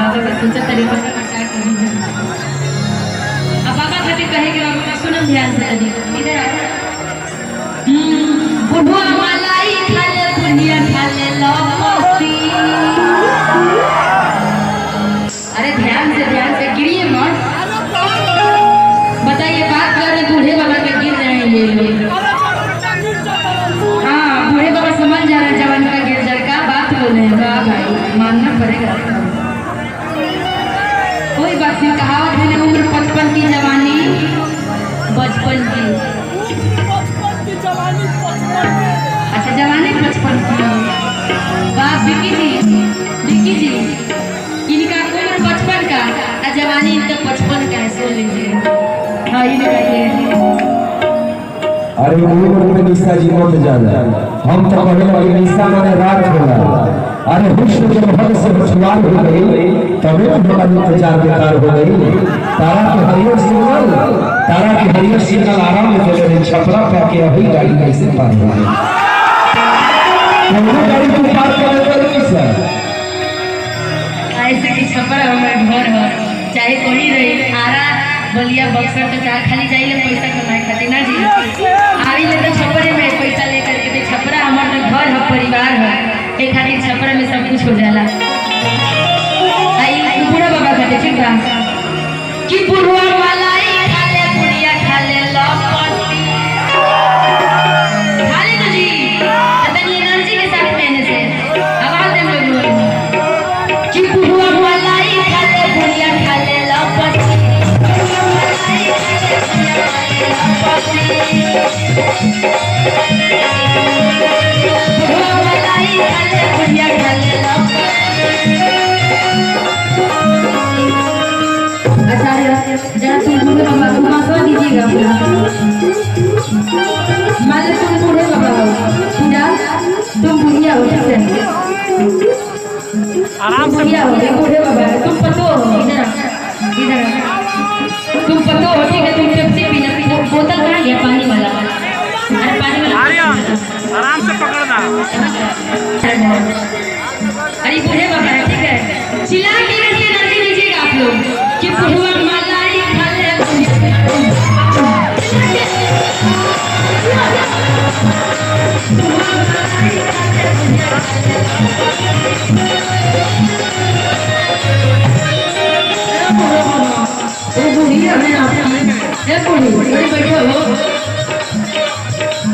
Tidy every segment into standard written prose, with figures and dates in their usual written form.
बाबा का सोचा तरीका का क्या करूं। अब बाबा खातिर कहे के बाबा सुनम ध्यान से तनी इधर आ। बुढ़वा मलाई खाले बुढ़िया खाले लौकी। अरे ध्यान से गिरिए मत। बताइए बात कर रहे बूढ़े बाबा के गिर रहे हैं ये लोग। हाँ बूढ़े बाबा समझ जा रहे हैं जवान का गिर जड़ का बात बोल रहे हैं। वाह भाई मानना पड़ेगा। कोई बात नहीं कहावत है उम्र 55 की जवानी बचपन की। अच्छा जवानी 55 की। वाह विक्की जी इनका उम्र 55 का और जवानी इनका 55 का है। सुन लीजिए। हाँ ये बताइए। अरे उम्र में निशा जी मत जाना। हम तो कहने वाली निशा मैंने रात होला। अरे हुस्न जब हद से बचवार हो गई तबे तो हमारी इंतजार बेकार हो गई। तारा की हरियर सिग्नल आराम में चले रही छपरा पे आके अभी गाड़ी कैसे पार हो गई। गाड़ी को पार करने वाली सर ऐसे कि छपरा हमारे घर है चाहे कोई रही आरा बलिया बक्सर तो चाहे खाली जाइए पैसा कमाए खातिर ना जी आवी ले तो छपरे में पैसा लेकर के तो छपरा हमारे तो घर है परिवार है एक खातिर छपरा में सब कुछ हो जाला। आई बुढ़ा बाबा खातिर ठीक बा कि बुढ़वा मलाई खाले बुढ़िया खाले लौकी। खाले तो जी इतनी एनर्जी के साथ कहने से आवाज दे लोग कि बुढ़वा मलाई खाले बुढ़िया खाले लौकी। जरा तुम बूढ़े बाबा को माथवा दीजिएगा मान लो तुम बूढ़े बाबा हो पूजा तुम बुढ़िया हो ठीक है आराम से बुढ़िया हो बूढ़े बाबा तुम पतो हो इधर तुम पतो हो ठीक है तुम पेप्सी पीना बोतल कहाँ गया पानी वाला। अरे पानी वाला आराम से पकड़ना। अरे बूढ़े बाबा है ठीक है चिल्ला के एनर्जी लीजिएगा आप लोग कि बुढ़वा मलाई खाले बैठो हो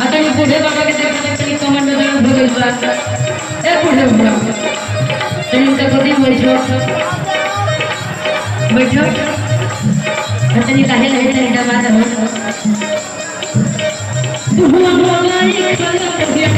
अतनी बूढ़े बाबा के देखते कमर में दर्द हो गई ए बूढ़े बाबा तनी तक खुद ही बैठो अतनी काहे लगे तनी दबा दो बुढ़वा मलाई खाले बुढ़िया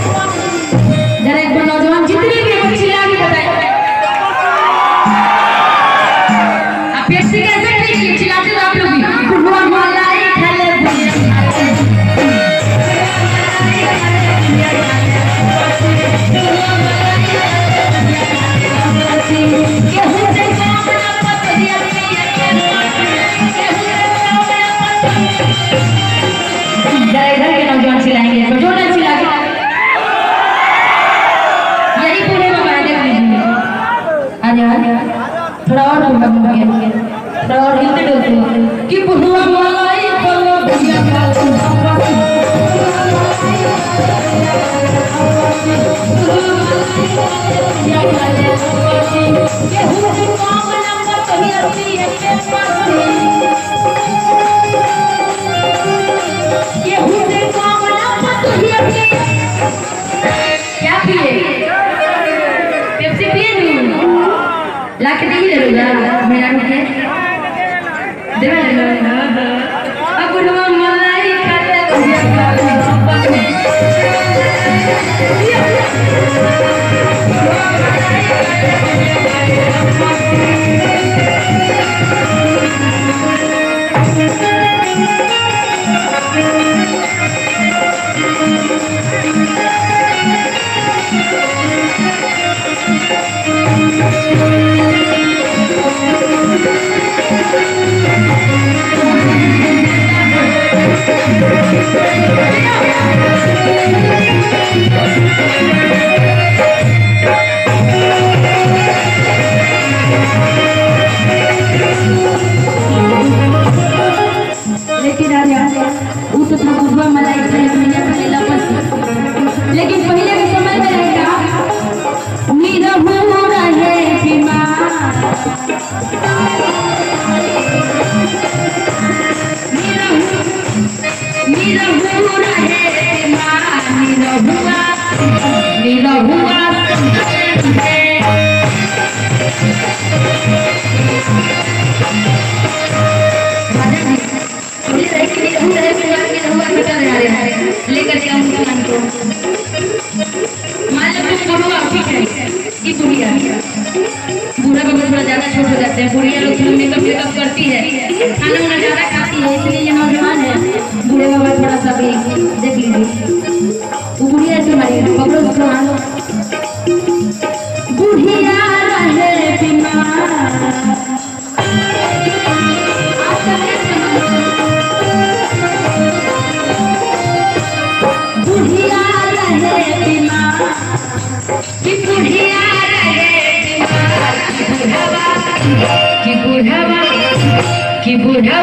जरा एक बार नौजवान जितने भी बच्चे आगे बताए आप पेप्सी का इफेक्ट देखिए चिल्लाते हो आप लोग भी बुढ़वा मलाई खाले जरा इधर के नौजवान चिल्लाएंगे जो ना चिल्ला यही पूरे में देख लीजिए आ जाओ थोड़ा और थोड़ा और हिलते डुलते कि बुढ़वा मलाई खाले बुढ़िया खाले क्या पिए पेप्सी पिए लाके नहीं ले लूँगा मेरा रुके दे अब बुढ़वा मलाई खाले बुढ़िया खाले वो तो था बुढ़वा मलाई से मिया करेला बस। लेकिन पहले के समय में रहेगा निरहु रहे बीमार, निरहु रहे बीमार, निरहुआ लेकर के हम को मान लो बुढ़वा ठीक है कि बुढ़िया बूढ़ा बाबा थोड़ा ज्यादा छोट हो जाते हैं, बुढ़िया लोग थोड़ा मेकअप वेकअप करती है, खाना वाना ज्यादा खाती है, इसलिए ये नौजवान है। बूढ़े बाबा थोड़ा सा भी देख लीजिए, वो बुढ़िया ऐसे मारेगा पकड़ो पकड़ो हाँ बुढ़िया रहे बीमार। बुढ़िया रहे बीमार कि बुढ़िया रहे बीमार कि बुढ़वा कि बुढ़वा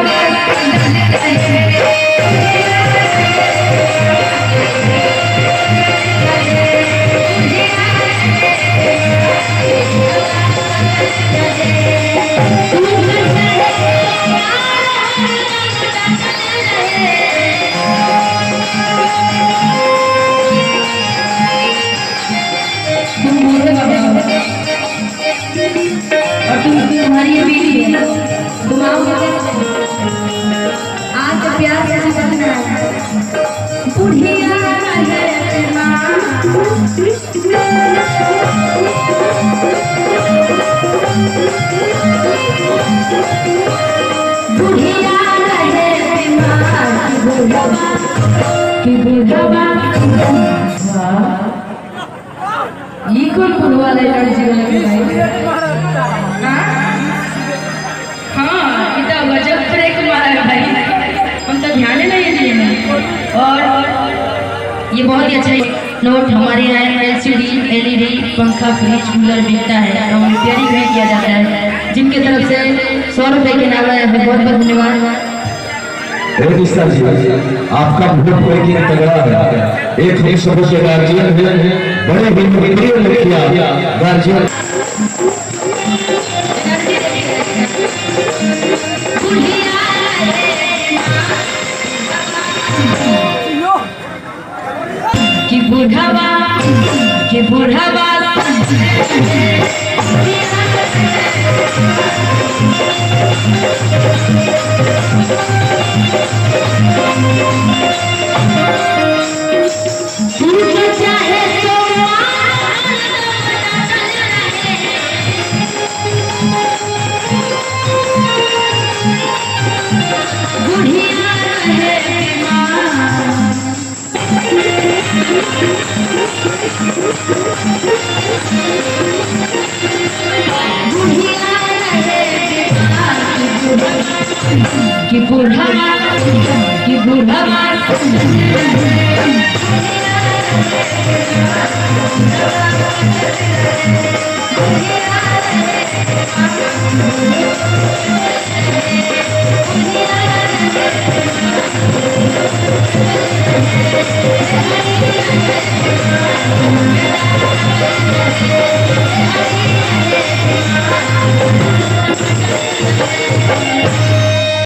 तुम्हारी ये बीवी है, तुम आओगे आज तो प्यार से बचना है। बुढ़िया रहे बीमार, बुढ़िया रहे बीमार कि बुढ़वा ये कौन बुढ़वा लड़की वाला हाँ इतना गजब ब्रेक मारा है भाई, हम तो ध्यान नहीं दिए। और ये बहुत ही अच्छा नोट हमारे यहाँ LCD LED पंखा फ्रिज कूलर बिकता है, हम रिपेयरिंग भी किया जाता है, जिनके तरफ से 100 रुपये के नाम है। बहुत बहुत धन्यवाद। आपका वोट वर्किंग तगड़ा है, एक सदस्य के गार्जियन है, बड़े प्रिय मुखिया गार्जियन कि बुढ़वा कि बुढ़वा चाहे तो बुढ़िया रहे कि बुढ़ा कि बुढ़ा